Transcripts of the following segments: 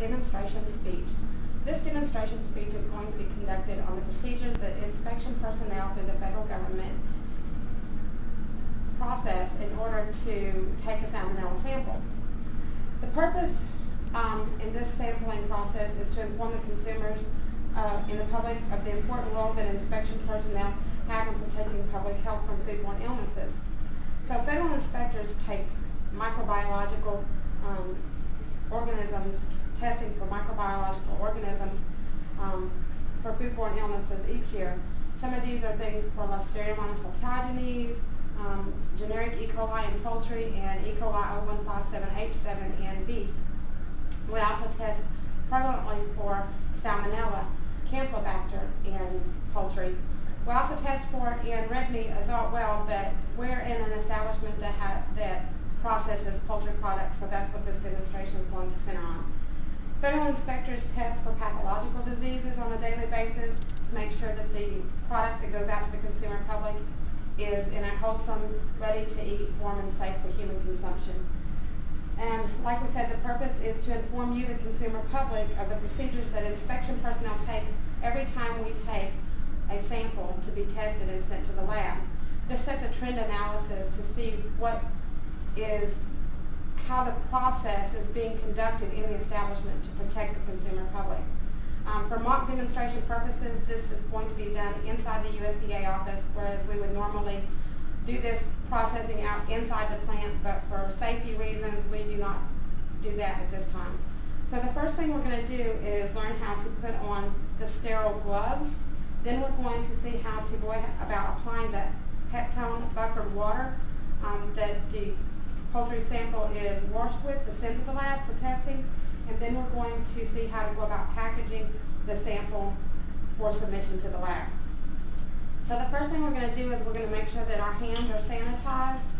demonstration speech. This demonstration speech is going to be conducted on the procedures that inspection personnel through the federal government process in order to take a salmonella sample. The purpose in this sampling process is to inform the consumers in the public of the important role that inspection personnel have in protecting public health from foodborne illnesses. So federal inspectors take microbiological organisms, testing for microbiological organisms for foodborne illnesses each year. Some of these are things for Listeria monocytogenes, generic E. coli in poultry, and E. coli 0157H7 in beef. We also test prevalently for Salmonella, Campylobacter in poultry. We also test for it in red meat as well, but we're in an establishment that processes poultry products, so that's what this demonstration is going to center on. Federal inspectors test for pathological diseases on a daily basis to make sure that the product that goes out to the consumer public is in a wholesome, ready-to-eat form and safe for human consumption. And like we said, the purpose is to inform you, the consumer public, of the procedures that inspection personnel take every time we take a sample to be tested and sent to the lab. This sets a trend analysis to see how the process is being conducted in the establishment to protect the consumer public. For mock demonstration purposes, this is going to be done inside the USDA office, whereas we would normally do this processing out inside the plant, but for safety reasons, we do not do that at this time. So the first thing we're going to do is learn how to put on the sterile gloves. Then we're going to see how to go about applying that Peptone buffered water that the poultry sample is washed with to send to the lab for testing. And then we're going to see how to go about packaging the sample for submission to the lab. So the first thing we're going to do is we're going to make sure that our hands are sanitized.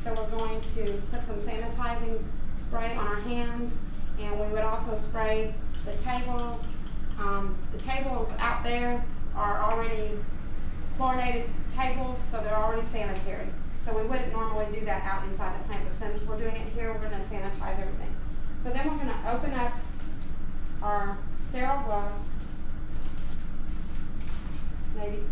So we're going to put some sanitizing spray on our hands, and we would also spray the table. The tables out there are already chlorinated tables, so they're already sanitary. So we wouldn't normally do that out inside the plant, but since we're doing it here, we're going to sanitize everything. So then we're going to open up our sterile gloves, maybe.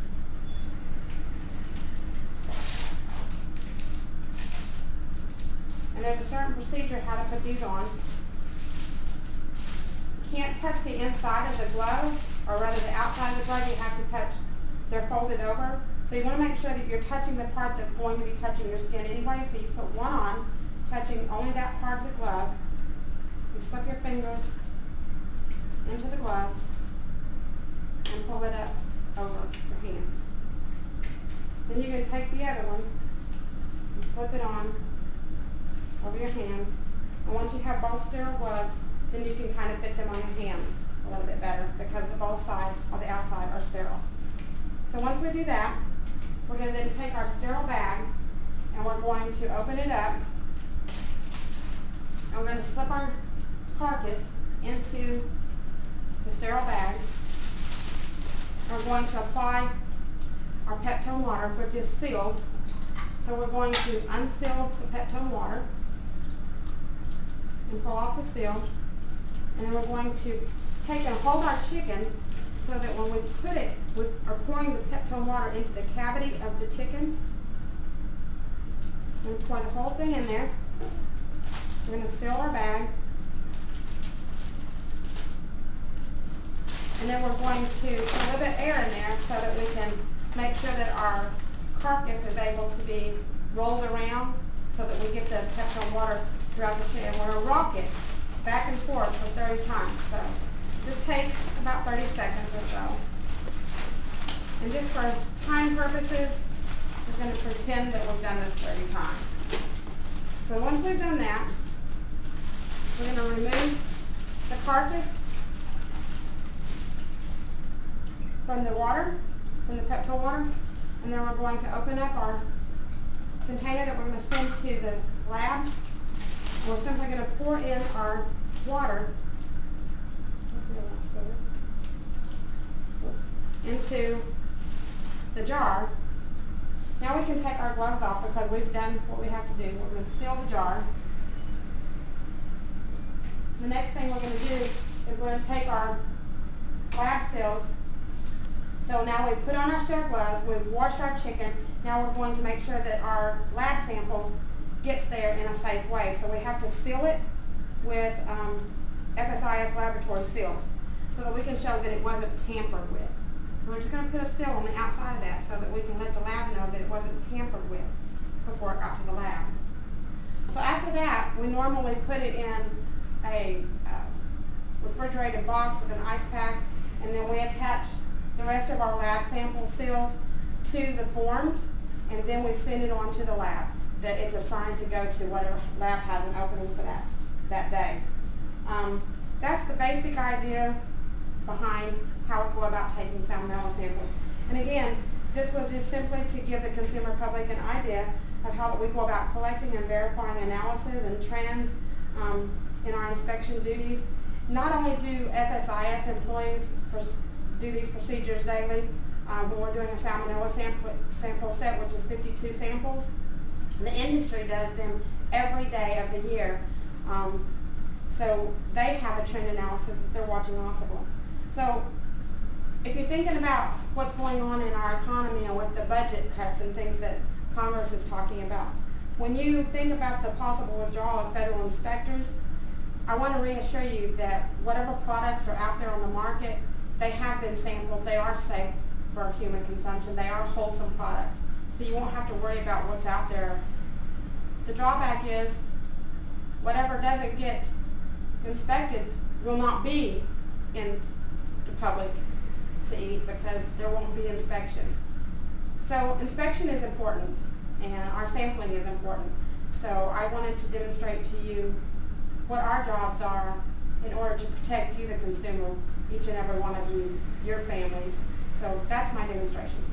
And there's a certain procedure how to put these on. You can't touch the inside of the glove, or rather the outside of the glove. You have to touch, they're folded over. So you want to make sure that you're touching the part that's going to be touching your skin anyway. So you put one on, touching only that part of the glove. You slip your fingers into the gloves and pull it up over your hands. Then you're going to take the other one and slip it on over your hands. And once you have both sterile gloves, then you can kind of fit them on your hands a little bit better because both sides on the outside are sterile. So once we do that, we're going to then take our sterile bag and we're going to open it up. And we're going to slip our carcass into the sterile bag. We're going to apply our Peptone water, which is sealed. So we're going to unseal the Peptone water and pull off the seal. And then we're going to take and hold our chicken so that when we put it, we are pouring the Peptone water into the cavity of the chicken. And pour the whole thing in there. We're going to seal our bag. And then we're going to put a little bit of air in there so that we can make sure that our carcass is able to be rolled around so that we get the Peptone water throughout the chicken. We're going to rock it back and forth for 30 times. So this takes about 30 seconds or so. And just for time purposes, we're going to pretend that we've done this 30 times. So once we've done that, we're going to remove the carcass from the water, from the Peptone water, and then we're going to open up our container that we're going to send to the lab. And we're simply going to pour in our water into the jar. Now we can take our gloves off because we've done what we have to do. We're going to seal the jar. the next thing we're going to do is we're going to take our lab cells. So now we've put on our sterile gloves, we've washed our chicken, now we're going to make sure that our lab sample gets there in a safe way. So we have to seal it with FSIS laboratory seals so that we can show that it wasn't tampered with. We're just going to put a seal on the outside of that so that we can let the lab know that it wasn't tampered with before it got to the lab. So after that, we normally put it in a refrigerated box with an ice pack, and then we attach the rest of our lab sample seals to the forms, and then we send it on to the lab that it's assigned to go to whatever lab has an opening for that day. That's the basic idea behind how we go about taking salmonella samples. And again, this was just simply to give the consumer public an idea of how we go about collecting and verifying analysis and trends in our inspection duties. Not only do FSIS employees do these procedures daily when we're doing a salmonella sample set, which is 52 samples, the industry does them every day of the year. So they have a trend analysis that they're watching also. So if you're thinking about what's going on in our economy and with the budget cuts and things that Congress is talking about, when you think about the possible withdrawal of federal inspectors, I want to reassure you that whatever products are out there on the market, they have been sampled, they are safe for human consumption, they are wholesome products. So you won't have to worry about what's out there. The drawback is whatever doesn't get inspected will not be in the public to eat because there won't be inspection. So inspection is important and our sampling is important. So I wanted to demonstrate to you what our jobs are in order to protect you, the consumer, each and every one of you, your families. So that's my demonstration.